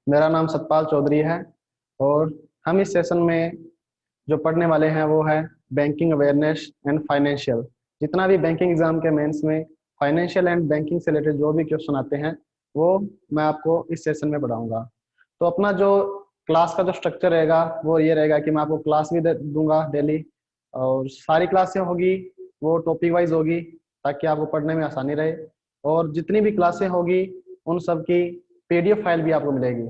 मेरा नाम सतपाल चौधरी है और हम इस सेशन में जो पढ़ने वाले हैं वो है बैंकिंग अवेयरनेस एंड फाइनेंशियल। जितना भी बैंकिंग एग्जाम के मेंस में फाइनेंशियल एंड बैंकिंग से रिलेटेड जो भी क्वेश्चन आते हैं वो मैं आपको इस सेशन में पढ़ाऊंगा। तो अपना जो क्लास का जो स्ट्रक्चर रहेगा वो ये रहेगा कि मैं आपको क्लास भी दूंगा डेली, और सारी क्लासें होगी वो टॉपिक वाइज होगी ताकि आपको पढ़ने में आसानी रहे। और जितनी भी क्लासें होगी उन सब की पीडीएफ फाइल भी आपको मिलेगी।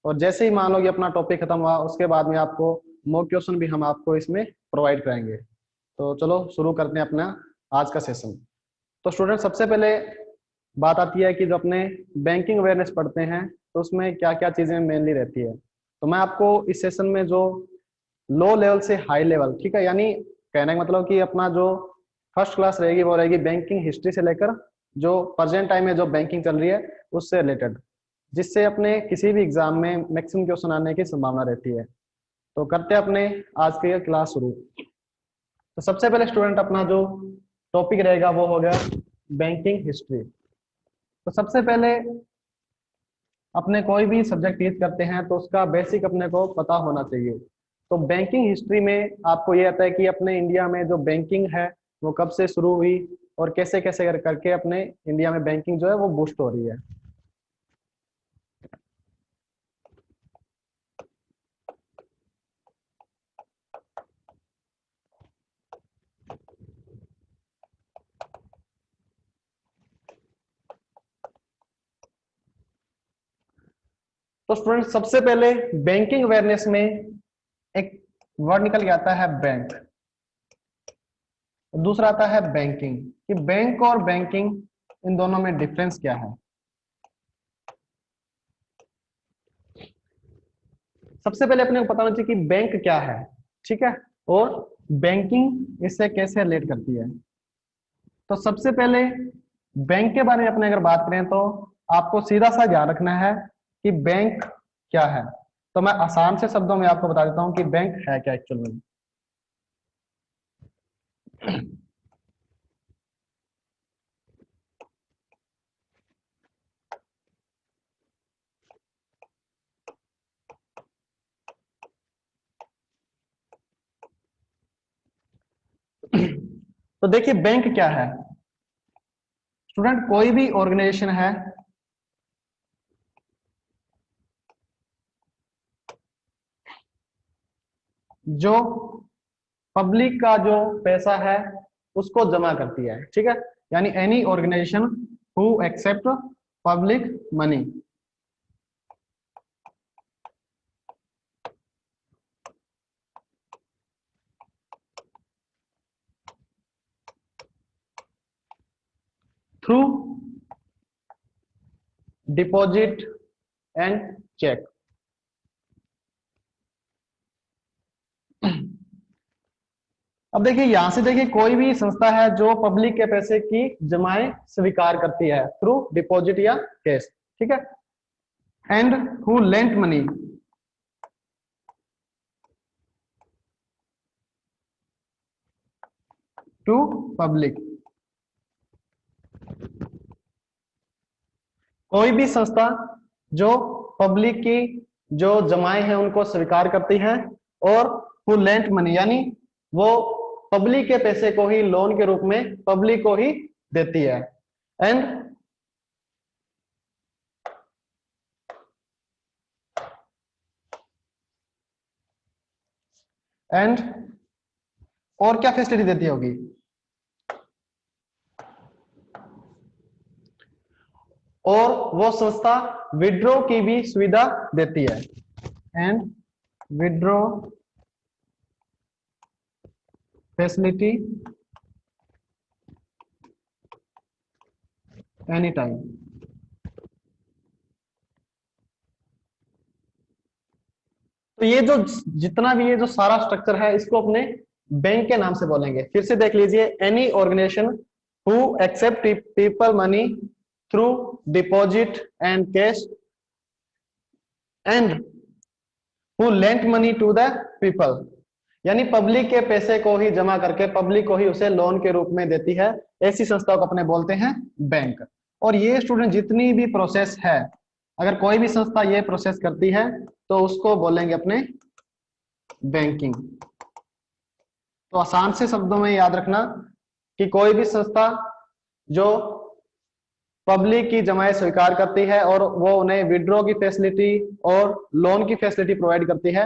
और जैसे ही मान लो कि अपना टॉपिक खत्म हुआ उसके बाद में आपको मॉक क्वेश्चन भी हम आपको इसमें प्रोवाइड कराएंगे। तो चलो शुरू करते हैं अपना आज का सेशन। तो स्टूडेंट सबसे पहले बात आती है कि जो अपने बैंकिंग अवेयरनेस पढ़ते हैं तो उसमें क्या क्या चीजें मेनली रहती है। तो मैं आपको इस सेशन में जो लो लेवल से हाई लेवल, ठीक है, यानी कहने का मतलब कि अपना जो फर्स्ट क्लास रहेगी वो रहेगी बैंकिंग हिस्ट्री से लेकर जो प्रेजेंट टाइम में जो बैंकिंग चल रही है उससे रिलेटेड, जिससे अपने किसी भी एग्जाम में मैक्सिमम क्वेश्चन आने की संभावना रहती है। तो करते हैं अपने आज के क्लास शुरू। तो सबसे पहले स्टूडेंट अपना जो टॉपिक रहेगा वो हो गया बैंकिंग हिस्ट्री। तो सबसे पहले अपने कोई भी सब्जेक्ट टीच करते हैं तो उसका बेसिक अपने को पता होना चाहिए। तो बैंकिंग हिस्ट्री में आपको ये आता है कि अपने इंडिया में जो बैंकिंग है वो कब से शुरू हुई और कैसे कैसे करके अपने इंडिया में बैंकिंग जो है वो बूस्ट हो रही है। तो स्टूडेंट सबसे पहले बैंकिंग अवेयरनेस में एक वर्ड निकल के आता है बैंक, दूसरा आता है बैंकिंग। कि बैंक और बैंकिंग इन दोनों में डिफरेंस क्या है। सबसे पहले अपने को पता होना चाहिए कि बैंक क्या है, ठीक है, और बैंकिंग इससे कैसे रिलेट करती है। तो सबसे पहले बैंक के बारे में अपने अगर बात करें तो आपको सीधा सा ध्यान रखना है कि बैंक क्या है। तो मैं आसान से शब्दों में आपको बता देता हूं कि बैंक है क्या एक्चुअल में। तो देखिए बैंक क्या है स्टूडेंट, कोई भी ऑर्गेनाइजेशन है जो पब्लिक का जो पैसा है उसको जमा करती है, ठीक है, यानी any organisation who accept public money. Through deposit and cheque. अब देखिए यहां से देखिए कोई भी संस्था है जो पब्लिक के पैसे की जमाएं स्वीकार करती है थ्रू डिपॉजिट या कैश, ठीक है, and who lent money to public. कोई भी संस्था जो पब्लिक की जो जमाएं हैं उनको स्वीकार करती है और हु लेंट मनी यानी वो पब्लिक के पैसे को ही लोन के रूप में पब्लिक को ही देती है। एंड एंड और क्या फैसिलिटी देती होगी, और वो संस्था विड्रॉ की भी सुविधा देती है। And withdraw facility any time. तो ये जो जितना भी ये जो सारा स्ट्रक्चर है इसको अपने बैंक के नाम से बोलेंगे। फिर से देख लीजिए, any organisation who accept people money through deposit and cash and who lent money to the people, यानी पब्लिक के पैसे को ही जमा करके पब्लिक को ही उसे लोन के रूप में देती है, ऐसी संस्था को अपने बोलते हैं बैंक। और ये स्टूडेंट जितनी भी प्रोसेस है अगर कोई भी संस्था ये प्रोसेस करती है तो उसको बोलेंगे अपने बैंकिंग। तो आसान से शब्दों में याद रखना कि कोई भी संस्था जो पब्लिक की जमाएं स्वीकार करती है और वो उन्हें विड्रॉ की फैसिलिटी और लोन की फैसिलिटी प्रोवाइड करती है,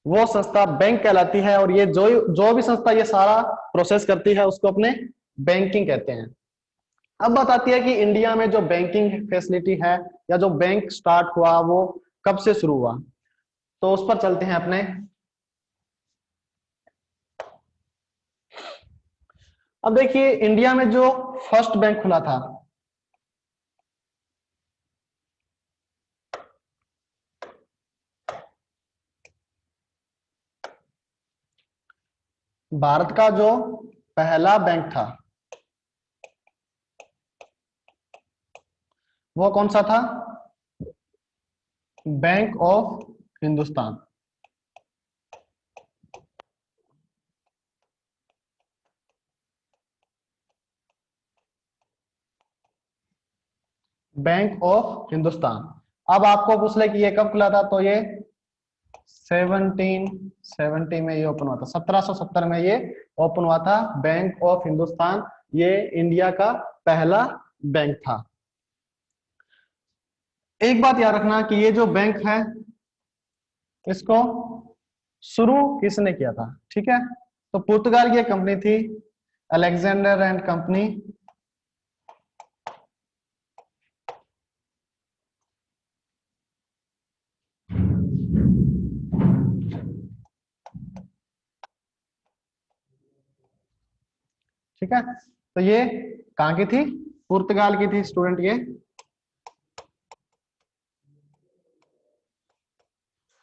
वो संस्था बैंक कहलाती है। और ये जो जो भी संस्था ये सारा प्रोसेस करती है उसको अपने बैंकिंग कहते हैं। अब बात आती है कि इंडिया में जो बैंकिंग फैसिलिटी है या जो बैंक स्टार्ट हुआ वो कब से शुरू हुआ, तो उस पर चलते हैं अपने। अब देखिए इंडिया में जो फर्स्ट बैंक खुला था भारत का जो पहला बैंक था वो कौन सा था? Bank of Hindustan. Bank of Hindustan. अब आपको पूछ ले कि ये कब खुला था, तो ये 1770 में ये ओपन हुआ था। 1770 में ये ओपन हुआ था बैंक ऑफ हिंदुस्तान। ये इंडिया का पहला बैंक था। एक बात याद रखना कि ये जो बैंक है इसको शुरू किसने किया था, ठीक है? तो पुर्तगाल की एक कंपनी थी, अलेक्जेंडर एंड कंपनी। ठीक है, तो ये कहाँ की थी? पुर्तगाल की थी स्टूडेंट। ये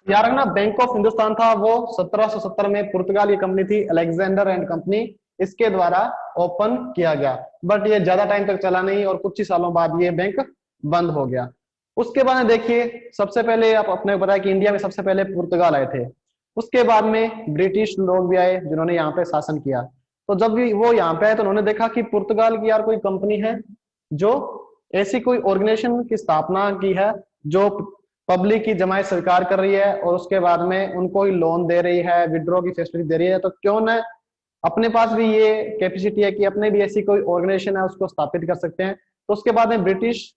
यार ना, बैंक ऑफ हिंदुस्तान था वो 1770 में पुर्तगाल की कंपनी थी अलेक्जेंडर एंड कंपनी, इसके द्वारा ओपन किया गया। बट ये ज्यादा टाइम तक चला नहीं और कुछ ही सालों बाद ये बैंक बंद हो गया। उसके बाद में देखिए, सबसे पहले आप अपने बताया कि इंडिया में सबसे पहले पुर्तगाल आए थे। उसके बाद में ब्रिटिश लोग भी आए जिन्होंने यहाँ पे शासन किया। तो जब भी वो यहाँ पे आए तो उन्होंने देखा कि पुर्तगाल की यार कोई कंपनी है जो ऐसी कोई ऑर्गेनाइजेशन की स्थापना की है जो पब्लिक की जमाएं स्वीकार कर रही है और उसके बाद में उनको ही लोन दे रही है, विड्रॉ की फैसिलिटी दे रही है। तो क्यों ना अपने पास भी ये कैपेसिटी है कि अपने भी ऐसी कोई ऑर्गेनाइजेशन है उसको स्थापित कर सकते हैं। तो उसके बाद में ब्रिटिश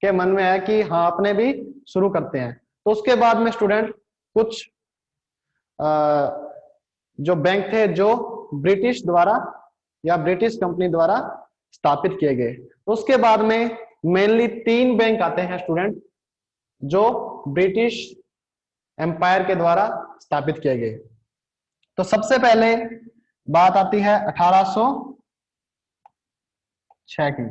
के मन में आया कि हाँ अपने भी शुरू करते हैं। तो उसके बाद में स्टूडेंट कुछ जो बैंक थे जो ब्रिटिश द्वारा या ब्रिटिश कंपनी द्वारा स्थापित किए गए। तो उसके बाद में मेनली 3 बैंक आते हैं स्टूडेंट जो ब्रिटिश एम्पायर के द्वारा स्थापित किए गए। तो सबसे पहले बात आती है 1806 की।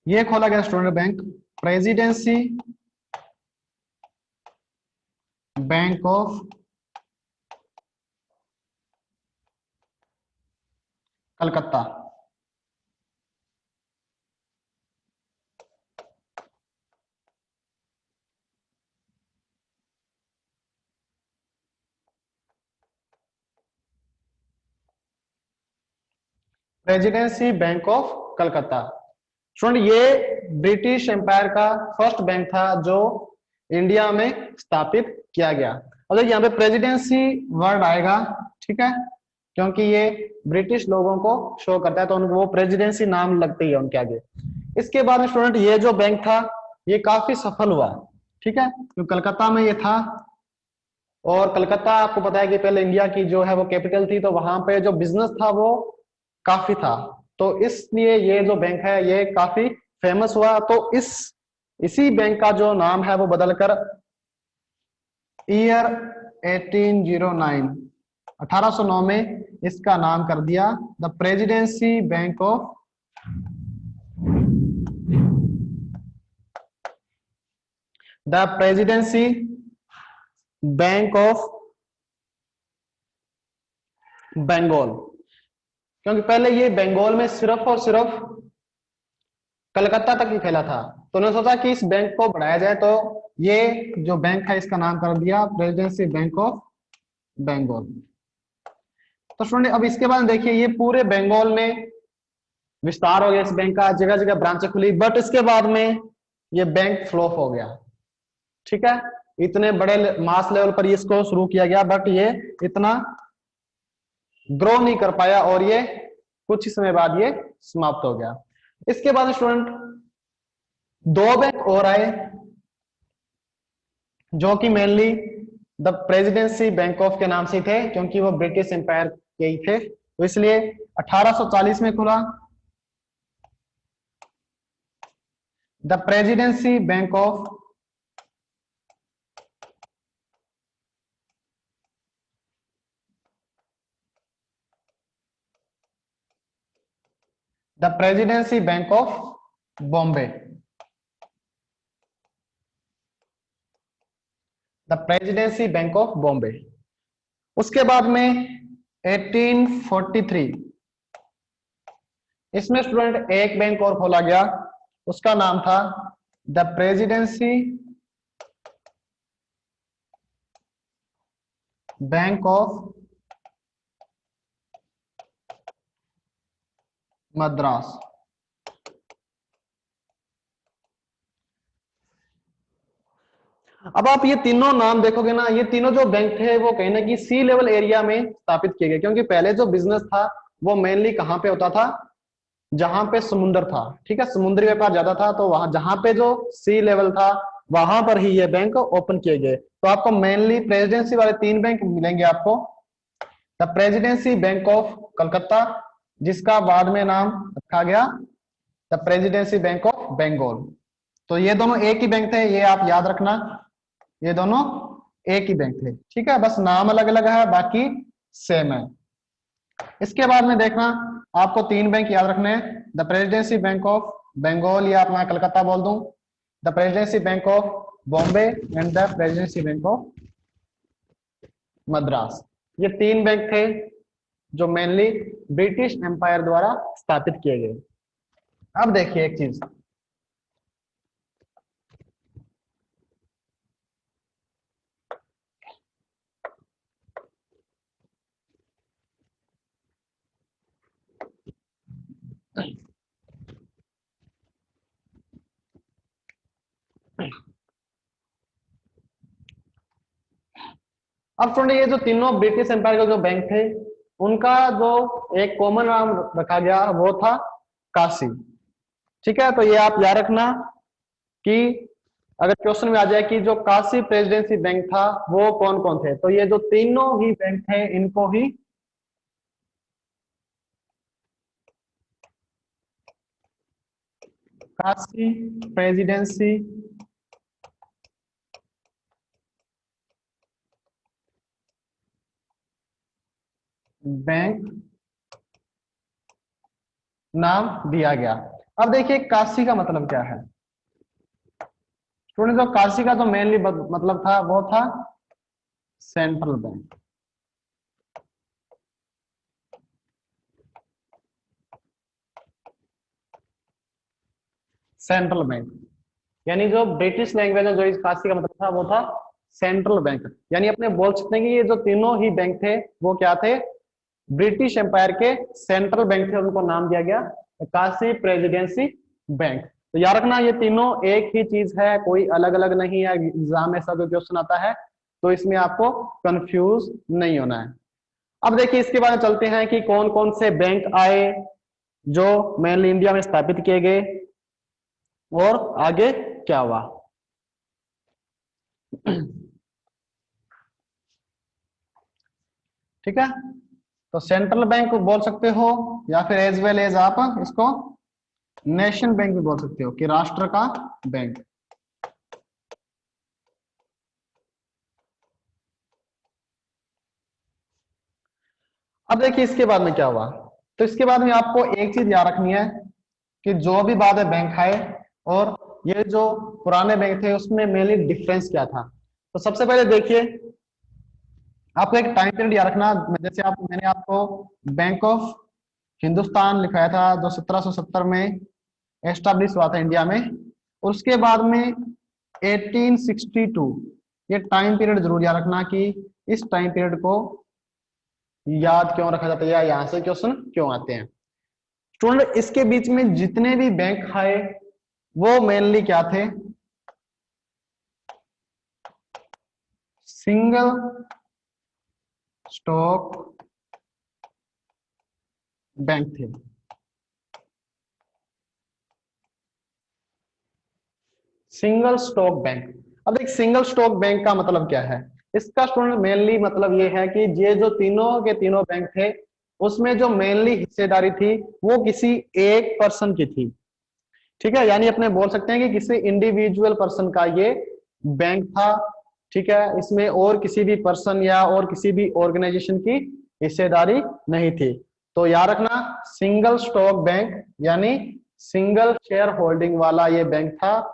ये खोला गया student bank presidency Bank of Calcutta. Presidency Bank of Calcutta. Student ये ब्रिटिश एम्पायर का फर्स्ट बैंक था जो इंडिया में स्थापित किया गया। और देखिए यहाँ पे प्रेसिडेंसी वर्ड आएगा, ठीक है, क्योंकि ये ब्रिटिश लोगों को शो करता है तो उनको वो प्रेसिडेंसी नाम लगती है उनके आगे। इसके बाद में स्टूडेंट ये जो बैंक था ये काफी सफल हुआ, ठीक है, तो कलकत्ता में ये था। और कलकत्ता आपको पता है कि पहले इंडिया की जो है वो कैपिटल थी, तो वहां पे जो बिजनेस था वो काफी था। तो इसलिए ये जो बैंक है ये काफी फेमस हुआ। तो इसी बैंक का जो नाम है वो बदलकर ईयर 1809 में इसका नाम कर दिया the Presidency Bank of Bengal. क्योंकि पहले ये बंगाल में सिर्फ और सिर्फ कलकत्ता तक ही फैला था, तो उन्होंने सोचा कि इस बैंक को बढ़ाया जाए। तो ये जो बैंक है इसका नाम कर दिया प्रेसिडेंसी बैंक ऑफ बंगाल। तो स्टूडेंट अब इसके बाद देखिए ये पूरे बंगाल में विस्तार हो गया इस बैंक का, जगह जगह ब्रांचें खुली, बट इसके बाद में ये बैंक फ्लॉप हो गया। ठीक है, इतने बड़े मास लेवल पर इसको शुरू किया गया, बट ये इतना ग्रो नहीं कर पाया और ये कुछ समय बाद ये समाप्त हो गया। इसके बाद स्टूडेंट दो बैंक और आए जो कि mainly the Presidency Bank of के नाम से थे, क्योंकि वो ब्रिटिश एम्पायर के ही थे, तो इसलिए 1840 में खुला the Presidency Bank of the Presidency Bank of Bombay, the Presidency Bank of Bombay. उसके बाद में 1843 इसमें स्टूडेंट एक बैंक और खोला गया, उसका नाम था the Presidency Bank of Madras. अब आप ये तीनों नाम देखोगे ना, ये तीनों जो बैंक थे वो कहीं ना कहीं सी लेवल एरिया में स्थापित किए गए, क्योंकि पहले जो बिजनेस था वो मेनली कहाँ पे होता था, जहां पे समुद्र था। ठीक है, समुद्री व्यापार ज्यादा था, तो वहां जहां पे जो सी लेवल था वहां पर ही ये बैंक ओपन किए गए। तो आपको मेनली प्रेसिडेंसी वाले तीन बैंक मिलेंगे आपको। The Presidency Bank of Calcutta, जिसका बाद में नाम रखा गया the Presidency Bank of Bengal. तो ये दोनों एक ही बैंक थे, ये आप याद रखना, ये दोनों एक ही बैंक थे। ठीक है, बस नाम अलग अलग है, बाकी सेम है। इसके बाद में देखना आपको तीन बैंक याद रखने हैं, the Presidency Bank of Bengal या अपना कलकत्ता बोल दूं, the Presidency Bank of Bombay and the Presidency Bank of Madras. ये तीन बैंक थे जो मेनली ब्रिटिश एम्पायर द्वारा स्थापित किए गए। अब देखिए एक चीज, अब सुनिए, ये जो तीनों ब्रिटिश एम्पायर के जो बैंक थे उनका जो एक कॉमन नाम रखा गया वो था काशी। ठीक है, तो ये आप याद रखना कि अगर क्वेश्चन में आ जाए कि जो काशी प्रेसिडेंसी बैंक था वो कौन कौन थे, तो ये जो तीनों ही बैंक थे इनको ही काशी प्रेसिडेंसी बैंक नाम दिया गया। अब देखिए काशी का मतलब क्या है स्टूडेंट, जो काशी का जो मेनली मतलब था वो था सेंट्रल बैंक। सेंट्रल बैंक यानी जो ब्रिटिश लैंग्वेज में जो इस काशी का मतलब था वो था सेंट्रल बैंक। यानी अपने बोल सकते हैं कि ये जो तीनों ही बैंक थे वो क्या थे, ब्रिटिश एम्पायर के सेंट्रल बैंक थे, उनको नाम दिया गया काशी प्रेसिडेंसी बैंक। तो याद रखना ये तीनों एक ही चीज है, कोई अलग अलग नहीं है। एग्जाम में ऐसा कोई क्वेश्चन आता है तो इसमें आपको कंफ्यूज नहीं होना है। अब देखिए इसके बाद चलते हैं कि कौन कौन से बैंक आए जो मेनली इंडिया में स्थापित किए गए और आगे क्या हुआ। ठीक है, तो सेंट्रल बैंक बोल सकते हो या फिर एज वेल एज आप इसको नेशन बैंक भी बोल सकते हो कि राष्ट्र का बैंक। अब देखिए इसके बाद में क्या हुआ, तो इसके बाद में आपको एक चीज याद रखनी है कि जो भी बाद में बैंक आए और ये जो पुराने बैंक थे उसमें मेनली डिफरेंस क्या था। तो सबसे पहले देखिए आपको एक टाइम पीरियड याद रखना, जैसे मैंने आपको बैंक ऑफ हिंदुस्तान लिखाया था जो 1770 में एस्टाब्लिश हुआ था इंडिया में, और उसके बाद में 1862, ये टाइम पीरियड जरूर याद रखना कि इस टाइम पीरियड को याद क्यों रखा जाता है या यहाँ से क्वेश्चन क्यों आते हैं। स्टूडेंट इसके बीच में जितने भी बैंक आए वो मेनली क्या थे, सिंगल स्टॉक बैंक थे। Single stock bank. अब एक सिंगल स्टॉक बैंक का मतलब क्या है, इसका स्टूडेंट मेनली मतलब ये है कि ये जो तीनों के तीनों बैंक थे उसमें जो मेनली हिस्सेदारी थी वो किसी एक पर्सन की थी। ठीक है, यानी अपने बोल सकते हैं कि किसी इंडिविजुअल पर्सन का ये बैंक था। ठीक है, इसमें और किसी भी पर्सन या और किसी भी ऑर्गेनाइजेशन की हिस्सेदारी नहीं थी। तो याद रखना सिंगल स्टॉक बैंक यानी सिंगल शेयर होल्डिंग वाला ये बैंक था।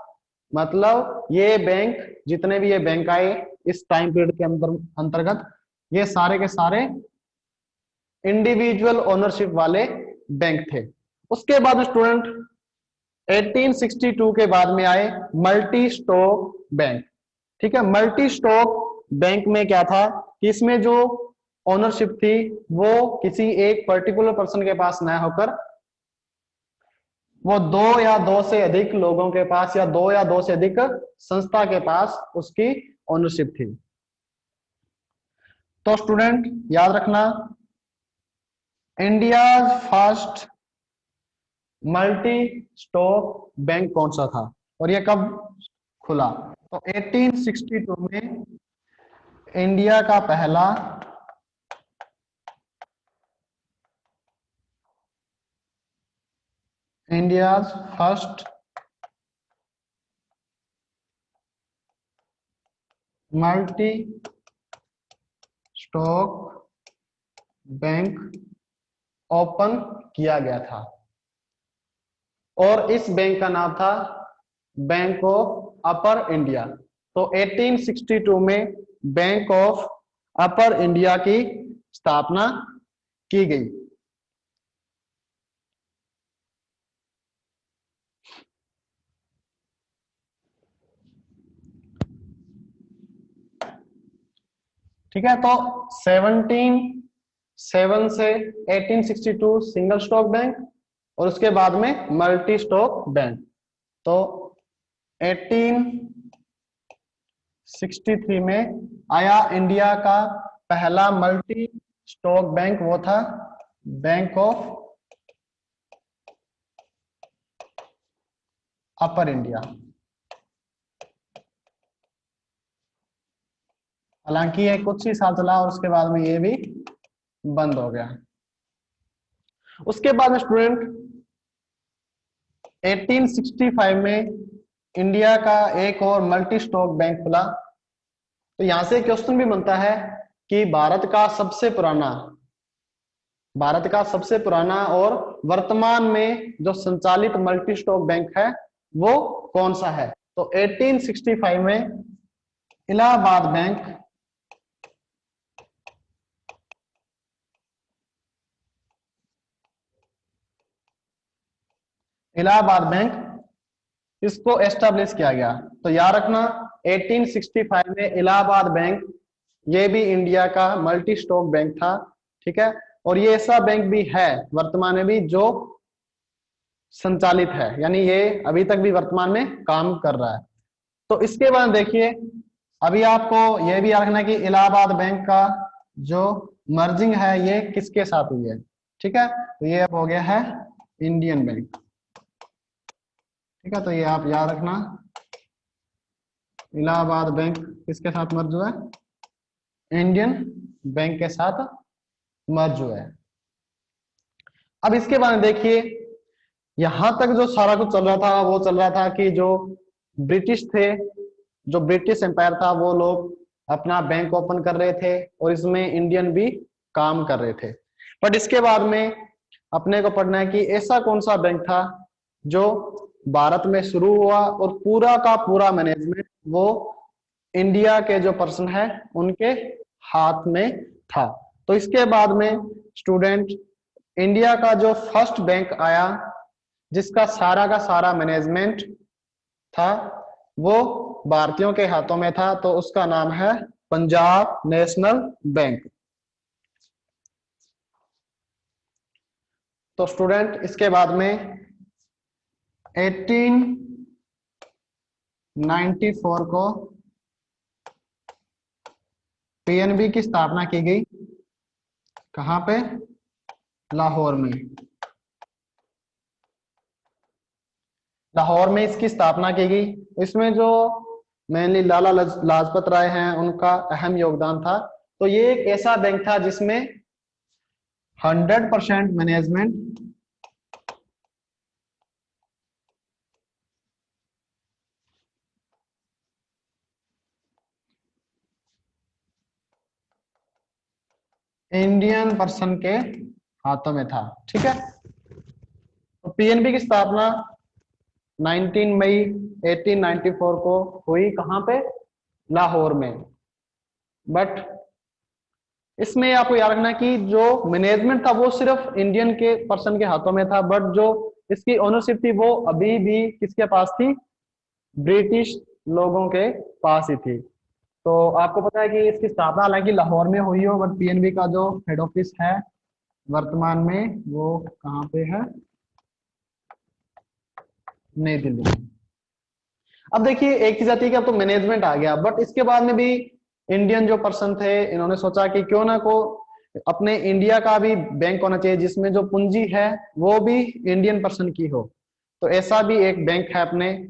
मतलब ये बैंक, जितने भी ये बैंक आए इस टाइम पीरियड के अंतर्गत, ये सारे के सारे इंडिविजुअल ओनरशिप वाले बैंक थे। उसके बाद स्टूडेंट 1862 के बाद में आए मल्टी स्टॉक बैंक। ठीक है, मल्टी स्टॉक बैंक में क्या था कि इसमें जो ओनरशिप थी वो किसी एक पर्टिकुलर पर्सन के पास न होकर वो दो या दो से अधिक लोगों के पास या दो या दो से अधिक संस्था के पास उसकी ओनरशिप थी। तो स्टूडेंट याद रखना India first multi stock bank कौन सा था और ये कब खुला। तो 1862 में इंडिया का पहला India first multi stock bank open किया गया था और इस बैंक का नाम था बैंक ऑफ अपर इंडिया। तो 1862 में बैंक ऑफ अपर इंडिया की स्थापना की गई। ठीक है, तो 17 से 1862 सिंगल स्टॉक बैंक और उसके बाद में मल्टी स्टॉक बैंक। तो 1863 में आया इंडिया का पहला मल्टी स्टॉक बैंक, वो था बैंक ऑफ अपर इंडिया। हालांकि ये कुछ ही साल चला और उसके बाद में ये भी बंद हो गया। उसके बाद में स्टूडेंट 1865 में इंडिया का एक और मल्टी स्टॉक बैंक खुला। तो यहां से क्वेश्चन भी बनता है कि भारत का सबसे पुराना और वर्तमान में जो संचालित मल्टी स्टॉक बैंक है वो कौन सा है। तो 1865 में इलाहाबाद बैंक इसको एस्टेब्लिश किया गया। तो याद रखना 1865 में इलाहाबाद बैंक ये भी इंडिया का मल्टी स्टॉक बैंक था। ठीक है, और ये ऐसा बैंक भी है वर्तमान में भी जो संचालित है, यानी ये अभी तक भी वर्तमान में काम कर रहा है। तो इसके बाद देखिए अभी आपको यह भी याद रखना कि इलाहाबाद बैंक का जो मर्जिंग है ये किसके साथ हुई है। ठीक है, तो ये अब हो गया है इंडियन बैंक। ठीक है, तो ये आप याद रखना इलाहाबाद बैंक किसके साथ मर्ज हुआ है, इंडियन बैंक के साथ मर्ज हुआ है। अब इसके बाद देखिए यहां तक जो सारा कुछ चल रहा था वो चल रहा था कि जो ब्रिटिश थे, जो ब्रिटिश एम्पायर था वो लोग अपना बैंक ओपन कर रहे थे और इसमें इंडियन भी काम कर रहे थे। बट इसके बाद में अपने को पढ़ना है कि ऐसा कौन सा बैंक था जो भारत में शुरू हुआ और पूरा का पूरा मैनेजमेंट वो इंडिया के जो पर्सन है उनके हाथ में था। तो इसके बाद में स्टूडेंट इंडिया का जो फर्स्ट बैंक आया जिसका सारा का सारा मैनेजमेंट था वो भारतीयों के हाथों में था, तो उसका नाम है पंजाब नेशनल बैंक। तो स्टूडेंट इसके बाद में 1894 को पीएनबी की स्थापना की गई। कहाँ पे? लाहौर में। लाहौर में इसकी स्थापना की गई। इसमें जो मेनली लाला लाजपत राय हैं, उनका अहम योगदान था। तो ये एक ऐसा बैंक था जिसमें 100% मैनेजमेंट इंडियन पर्सन के हाथों में था। ठीक है। तो पीएनबी की स्थापना 19 मई 1894 को हुई। कहाँ पे? लाहौर में। बट इसमें आपको याद रखना कि जो मैनेजमेंट था वो सिर्फ इंडियन के पर्सन के हाथों में था, बट जो इसकी ओनरशिप थी वो अभी भी किसके पास थी? ब्रिटिश लोगों के पास ही थी। तो आपको पता है कि इसकी स्थापना हालांकि लाहौर में हुई हो, बट पीएनबी का जो हेड ऑफिस है वर्तमान में वो कहाँ पे है? नई दिल्ली में। अब देखिए एक चीज आती है कि अब तो मैनेजमेंट आ गया, बट इसके बाद में भी इंडियन जो पर्सन थे इन्होंने सोचा कि क्यों ना को अपने इंडिया का भी बैंक होना चाहिए जिसमें जो पूंजी है वो भी इंडियन पर्सन की हो। तो ऐसा भी एक बैंक है अपने,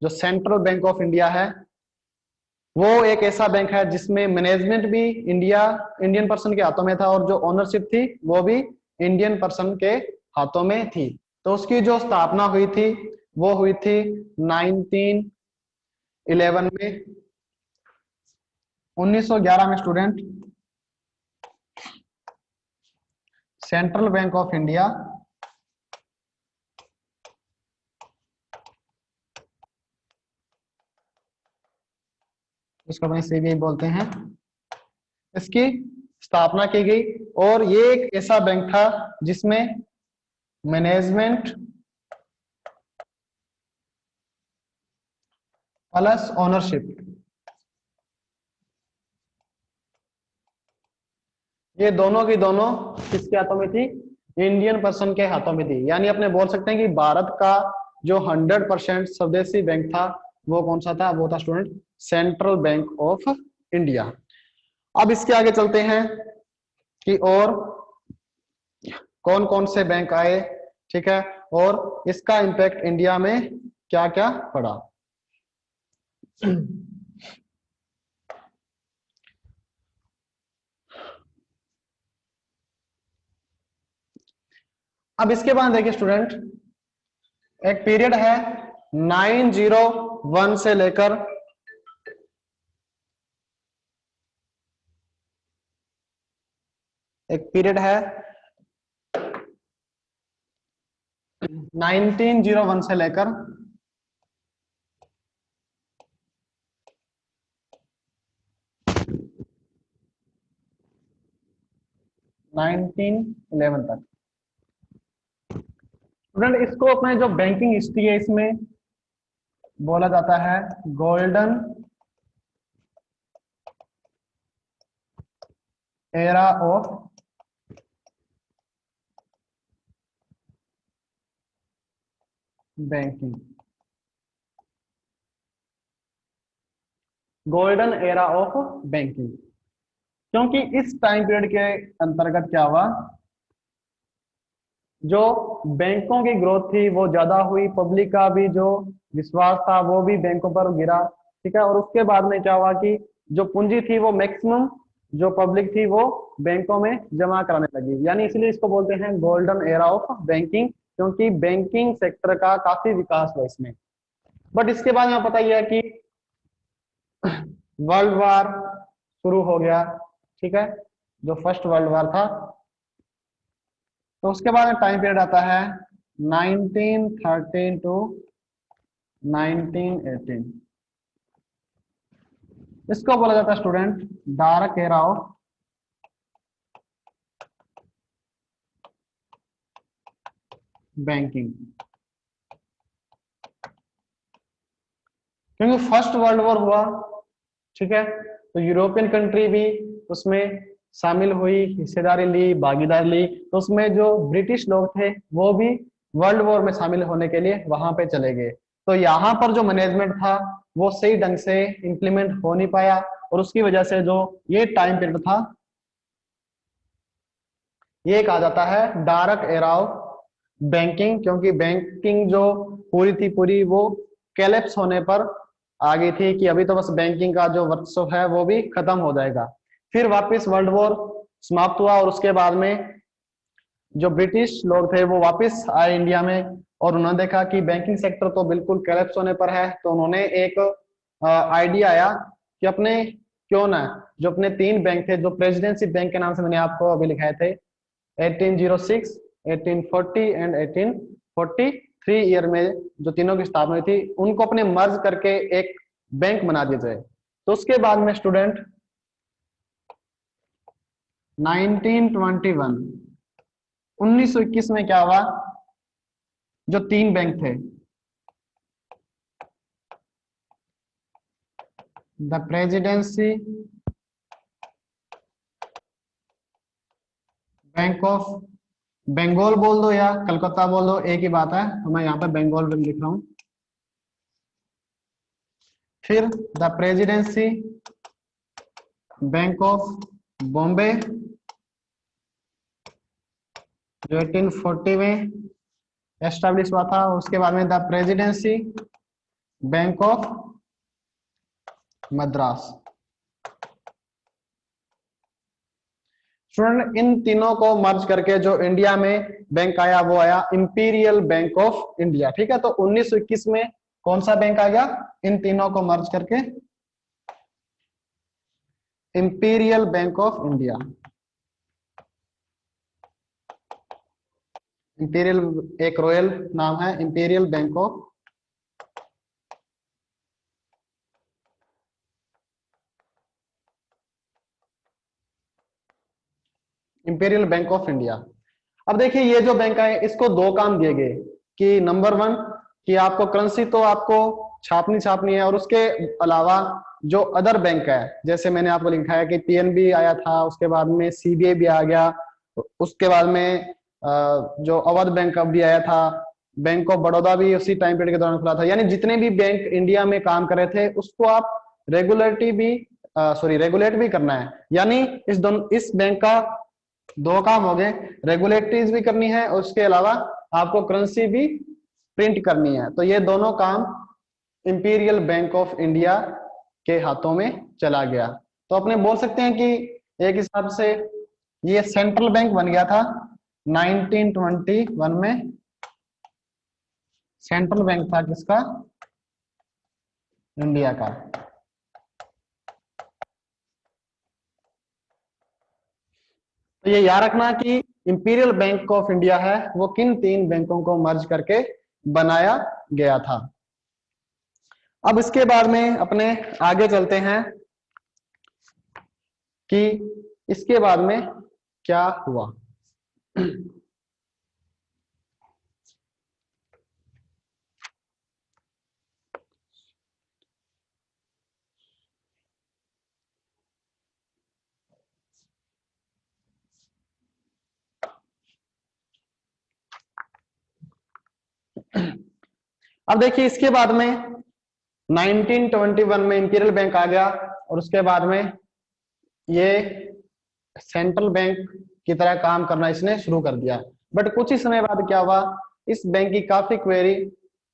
जो सेंट्रल बैंक ऑफ इंडिया है। वो एक ऐसा बैंक है जिसमें मैनेजमेंट भी इंडियन पर्सन के हाथों में था और जो ओनरशिप थी वो भी इंडियन पर्सन के हाथों में थी। तो उसकी जो स्थापना हुई थी वो हुई थी 1911 में। 1911 में student central bank of India इसको अपने सीबीआई बोलते हैं, इसकी स्थापना की गई। और ये एक ऐसा बैंक था जिसमें मैनेजमेंट प्लस ओनरशिप ये दोनों की दोनों किसके हाथों में थी? इंडियन पर्सन के हाथों में थी। यानी अपने बोल सकते हैं कि भारत का जो 100% स्वदेशी बैंक था वो कौन सा था? वो था student central bank of India. अब इसके आगे चलते हैं कि और कौन कौन से बैंक आए। ठीक है। और इसका इंपैक्ट इंडिया में क्या क्या पड़ा। अब इसके बाद देखिए स्टूडेंट, एक पीरियड है 901 से लेकर एक पीरियड है 1901 से लेकर 1911 तक। स्टूडेंट इसको अपने जो बैंकिंग हिस्ट्री है इसमें बोला जाता है golden era of banking. Golden era of banking क्योंकि इस टाइम पीरियड के अंतर्गत क्या हुआ? जो बैंकों की ग्रोथ थी वो ज्यादा हुई, पब्लिक का भी जो विश्वास था वो भी बैंकों पर गिरा। ठीक है। और उसके बाद में क्या हुआ कि जो पूंजी थी वो मैक्सिमम जो पब्लिक थी वो बैंकों में जमा कराने लगी। यानी इसलिए इसको बोलते हैं गोल्डन एरा ऑफ बैंकिंग, क्योंकि बैंकिंग सेक्टर का काफी विकास हुआ इसमें। बट इसके बाद में पता ही है कि वर्ल्ड वार शुरू हो गया। ठीक है। जो फर्स्ट वर्ल्ड वार था, तो उसके बाद में टाइम पीरियड आता है 1913 टू 1918। इसको बोला जाता है student dark era of banking. क्योंकि फर्स्ट वर्ल्ड वॉर हुआ। ठीक है। तो यूरोपियन कंट्री भी उसमें शामिल हुई, हिस्सेदारी ली, भागीदारी ली, तो उसमें जो ब्रिटिश लोग थे वो भी वर्ल्ड वॉर में शामिल होने के लिए वहां पे चले गए। तो यहाँ पर जो मैनेजमेंट था वो सही ढंग से इम्प्लीमेंट हो नहीं पाया, और उसकी वजह से जो ये टाइम पीरियड था ये कहा जाता है डार्क एरा ऑफ बैंकिंग, क्योंकि बैंकिंग जो पूरी थी पूरी वो कैलेप्स होने पर आ गई थी कि अभी तो बस बैंकिंग का जो वर्कशॉप है वो भी खत्म हो जाएगा। फिर वापस वर्ल्ड वॉर समाप्त हुआ, और उसके बाद में जो ब्रिटिश लोग थे वो वापस आए इंडिया में, और उन्होंने देखा कि बैंकिंग सेक्टर तो बिल्कुल कैलेप्स होने पर है। तो उन्होंने एक आइडिया आया कि अपने क्यों ना जो अपने तीन बैंक थे, जो प्रेसिडेंसी बैंक के नाम से मैंने आपको अभी लिखाए थे, 1806, 1840 एंड 1843 ईयर में जो तीनों की स्थापना हुई थी, उनको अपने मर्ज करके एक बैंक बना दिया जाए। तो उसके बाद में स्टूडेंट 1921 1921 में क्या हुआ, जो तीन बैंक थे, the Presidency Bank of Bengal बोल दो या कलकत्ता बोल दो, एक ही बात है, तो मैं यहाँ पे बंगाल लिख रहा हूं। फिर the Presidency Bank of Bombay जो 1840 में एस्टेब्लिश हुआ था। उसके बाद में the Presidency Bank of Madras. Student in तीनों को मर्ज करके जो इंडिया में बैंक आया वो आया इंपीरियल बैंक ऑफ इंडिया। ठीक है, तो 1921 में कौन सा बैंक आ गया, इन तीनों को मर्ज करके imperial bank of India. Imperial एक रॉयल नाम है, imperial bank of imperial bank of India. अब देखिए ये जो बैंक है इसको दो काम दिए गए कि नंबर वन कि आपको करेंसी तो आपको छापनी है, और उसके अलावा जो अदर बैंक है, जैसे मैंने आपको लिखा है कि पीएनबी आया था, उसके बाद में सीबीआई भी आ गया, उसके बाद में जो अवध बैंक भी आया था, बैंक ऑफ बड़ौदा भी उसी टाइम पीरियड के दौरान खुला था। यानी जितने भी बैंक इंडिया में काम कर रहे थे उसको आप रेगुलेट भी करना है। यानी इस बैंक का दो काम हो गए, रेगुलेटरीज भी करनी है और उसके अलावा आपको करेंसी भी प्रिंट करनी है। तो ये दोनों काम इंपीरियल बैंक ऑफ इंडिया के हाथों में चला गया। तो अपने बोल सकते हैं कि एक हिसाब से ये सेंट्रल बैंक बन गया था 1921 में। सेंट्रल बैंक था किसका, इंडिया का। तो ये याद रखना कि इंपीरियल बैंक ऑफ इंडिया है वो किन तीन बैंकों को मर्ज करके बनाया गया था। अब इसके बाद में अपने आगे चलते हैं कि इसके बाद में क्या हुआ। अब देखिए इसके बाद में 1921 में इंपीरियल बैंक आ गया, और उसके बाद में ये सेंट्रल बैंक की तरह काम करना इसने शुरू कर दिया। बट कुछ ही समय बाद क्या हुआ, इस बैंक की काफी क्वेरी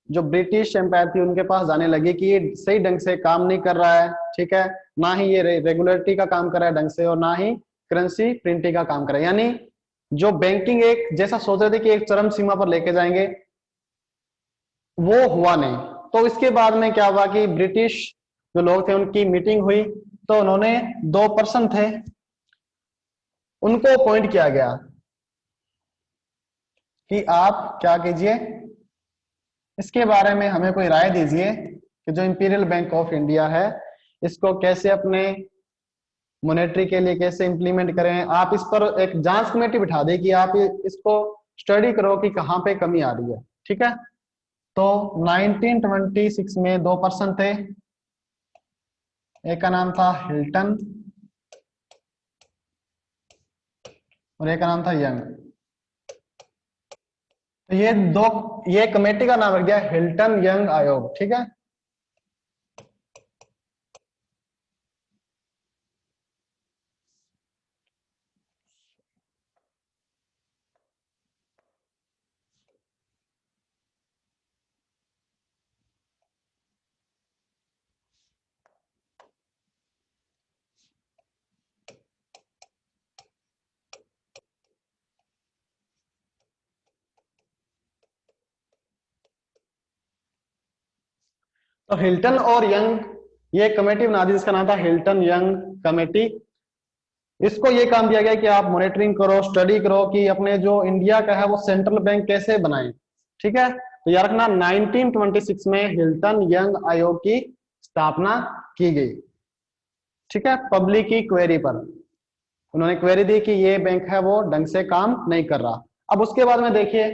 जो ब्रिटिश एम्पायर थी उनके पास जाने लगी कि ये सही ढंग से काम नहीं कर रहा है, ठीक है, ना ही ये रेगुलेटरी का काम कर रहा है ढंग से, और ना ही करेंसी प्रिंटिंग का काम कर रहा है। यानी जो बैंकिंग एक जैसा सोच रहे थे कि एक चरम सीमा पर लेके जाएंगे, वो हुआ नहीं। तो इसके बाद में क्या हुआ कि ब्रिटिश जो लोग थे उनकी मीटिंग हुई, तो उन्होंने दो पर्सन थे उनको अपॉइंट किया गया कि आप क्या कीजिए, इसके बारे में हमें कोई राय दीजिए कि जो इंपीरियल बैंक ऑफ इंडिया है इसको कैसे अपने मॉनेटरी के लिए कैसे इंप्लीमेंट करें। आप इस पर एक जांच कमेटी बिठा दें कि आप इसको स्टडी करो कि कहाँ पे कमी आ रही है, ठीक है। तो 1926 में दो पर्सन थे, एक का नाम था हिल्टन और एक का नाम था यंग। तो ये कमेटी का नाम रख दिया हिल्टन यंग आयोग, ठीक है। तो हिल्टन और यंग ये कमेटी बना दी जिसका नाम था हिल्टन यंग कमेटी। इसको ये काम दिया गया कि आप मॉनिटरिंग करो, स्टडी करो कि अपने जो इंडिया का है वो सेंट्रल बैंक कैसे बनाए, ठीक है। तो याद रखना 1926 में हिल्टन यंग आयोग की स्थापना की गई, ठीक है। पब्लिक की क्वेरी पर उन्होंने क्वेरी दी कि ये बैंक है वो ढंग से काम नहीं कर रहा। अब उसके बाद में देखिए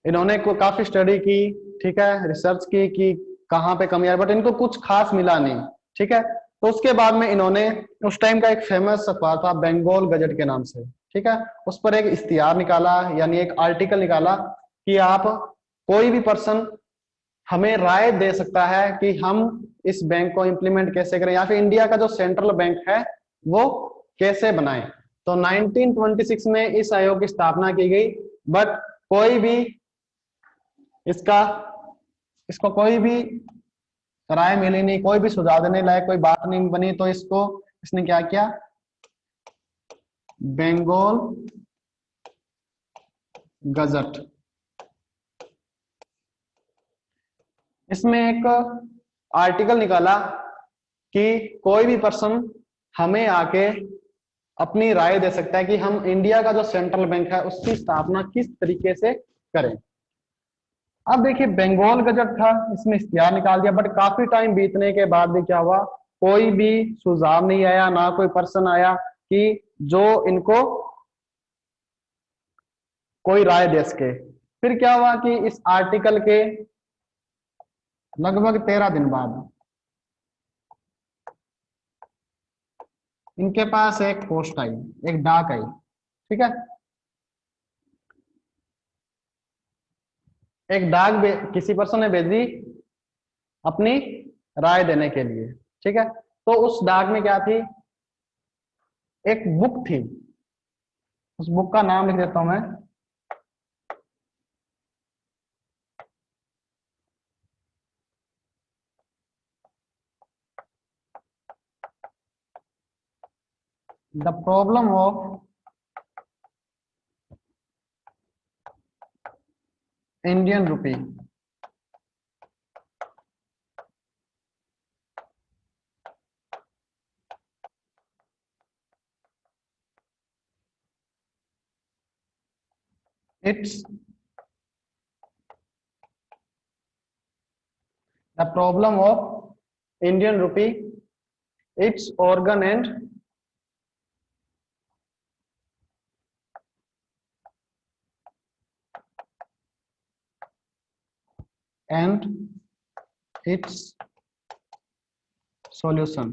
इन्होंने काफी स्टडी की, ठीक है, रिसर्च की कि कहाँ पे कमी आई, बट इनको कुछ खास मिला नहीं, ठीक है। तो उसके बाद में इन्होंने उस टाइम का एक फेमस अखबार था बंगाल गजट के नाम से, ठीक है, उस पर एक इश्तिहार निकाला, यानी एक आर्टिकल निकाला कि आप कोई भी पर्सन हमें राय दे सकता है कि हम इस बैंक को इंप्लीमेंट कैसे करें या फिर इंडिया का जो सेंट्रल बैंक है वो कैसे बनाए। तो 1926 में इस आयोग की स्थापना की गई, बट कोई भी इसका इसको कोई भी राय मिली नहीं, कोई भी सुझाव देने लायक कोई बात नहीं बनी। तो इसको इसने क्या किया, बंगाल गजट, इसमें एक आर्टिकल निकाला कि कोई भी पर्सन हमें आके अपनी राय दे सकता है कि हम इंडिया का जो सेंट्रल बैंक है उसकी स्थापना किस तरीके से करें। अब देखिए बंगाल गजट था, इसमें इश्तिहार निकाल दिया, बट काफी टाइम बीतने के बाद भी क्या हुआ, कोई भी सुझाव नहीं आया, ना कोई पर्सन आया कि जो इनको कोई राय दे सके। फिर क्या हुआ कि इस आर्टिकल के लगभग 13 दिन बाद इनके पास एक पोस्ट आई, एक डाक आई, ठीक है। एक किसी पर्सन ने भेजी अपनी राय देने के लिए, ठीक है। तो उस डाक में क्या थी, एक बुक थी, उस बुक का नाम लिख देता हूं मैं, the problem of Indian rupee. It's the problem of Indian rupee, it's organ and it's solution.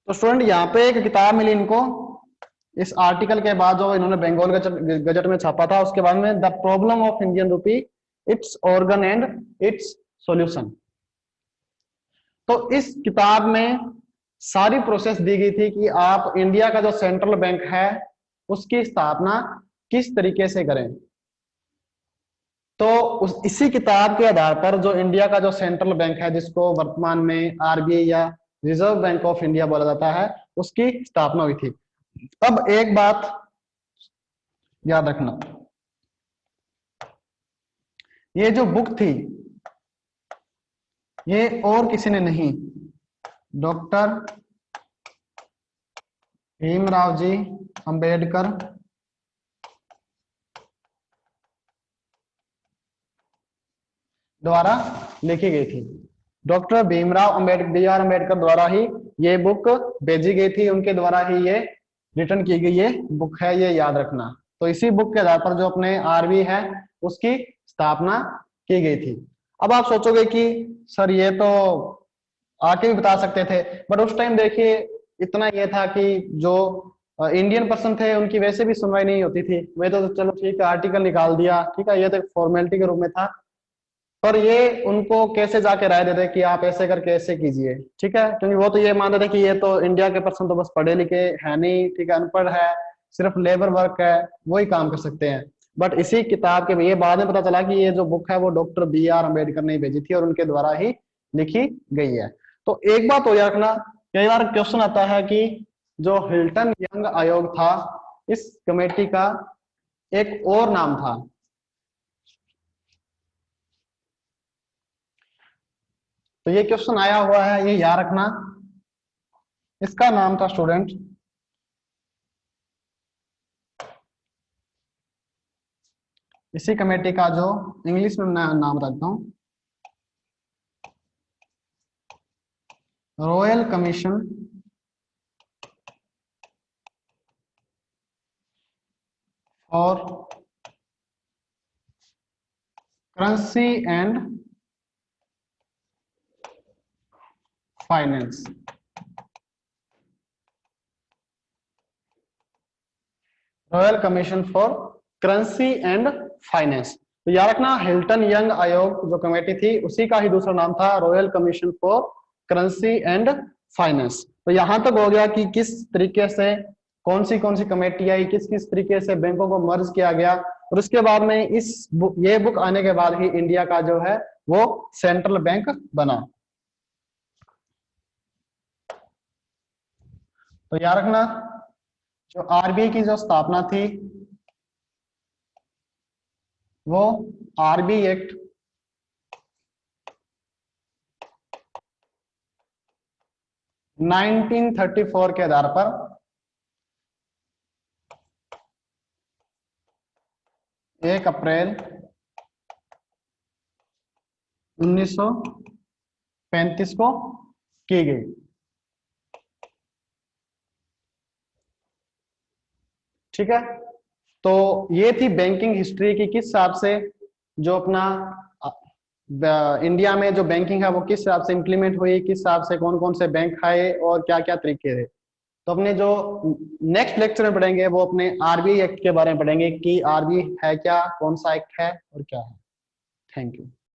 तो स्टूडेंट यहाँ पे एक किताब मिली इनको इस आर्टिकल के बाद, जो इन्होंने बंगाल गजट में छापा था, उसके बाद में the problem of Indian rupee, it's organ and it's solution. तो इस किताब में सारी प्रोसेस दी गई थी कि आप इंडिया का जो सेंट्रल बैंक है उसकी स्थापना किस तरीके से करें। तो इसी किताब के आधार पर जो इंडिया का जो सेंट्रल बैंक है, जिसको वर्तमान में आरबीआई या रिजर्व बैंक ऑफ इंडिया बोला जाता है, उसकी स्थापना हुई थी। अब एक बात याद रखना, ये जो बुक थी ये और किसी ने नहीं, डॉक्टर भीमराव जी अंबेडकर द्वारा लिखी गई थी। Doctor Bhimrao Ambedkar, B R. अम्बेडकर द्वारा ही ये बुक भेजी गई थी, उनके द्वारा ही ये रिटर्न की गई ये बुक है, ये याद रखना। तो इसी बुक के आधार पर जो अपने आरबी है उसकी स्थापना की गई थी। अब आप सोचोगे कि सर ये तो आके भी बता सकते थे। बट उस टाइम देखिए इतना ये था कि जो इंडियन पर्सन थे उनकी वैसे भी सुनवाई नहीं होती थी, वे तो चलो ठीक है आर्टिकल निकाल दिया, ठीक है, ये तो फॉर्मेलिटी के रूप में था। पर ये उनको कैसे जाके राय देते कि आप ऐसे करके ऐसे कीजिए, ठीक है, क्योंकि वो तो ये मानते थे कि ये तो इंडिया के पर्सन तो बस पढ़े लिखे है नहीं, ठीक है, अनपढ़ है, सिर्फ लेबर वर्क है, वही काम कर सकते हैं। बट इसी किताब के ये बाद में पता चला कि ये जो बुक है वो डॉक्टर B.R. अम्बेडकर ने भेजी थी और उनके द्वारा ही लिखी गई है। तो एक बात हो याद रखना, कई बार क्वेश्चन आता है कि जो हिल्टन यंग आयोग था, इस कमेटी का एक और नाम था। तो ये क्वेश्चन आया हुआ है, ये याद रखना, इसका नाम था स्टूडेंट, इसी कमेटी का जो इंग्लिश में मैं नाम रखता हूं, royal commission for currency and finance. Royal commission for currency and finance. तो याद रखना हिल्टन यंग आयोग जो कमेटी थी उसी का ही दूसरा नाम था royal commission for currency and finance. तो यहां तक हो गया कि किस तरीके से कौन सी कमेटी आई, किस किस तरीके से बैंकों को मर्ज किया गया, और उसके बाद में ये बुक आने के बाद ही इंडिया का जो है वो सेंट्रल बैंक बना। तो याद रखना जो RBI की जो स्थापना थी वो RBI एक्ट 1934 के आधार पर 1 अप्रैल 1935 को की गई। ठीक है, तो ये थी बैंकिंग हिस्ट्री की किस हिसाब से जो अपना इंडिया में जो बैंकिंग है वो किस हिसाब से इंप्लीमेंट हुई, किस हिसाब से कौन कौन से बैंक आए और क्या क्या तरीके थे। तो अपने जो नेक्स्ट लेक्चर में पढ़ेंगे वो अपने RBI एक्ट के बारे में पढ़ेंगे कि RBI है क्या, कौन सा एक्ट है और क्या है। Thank you.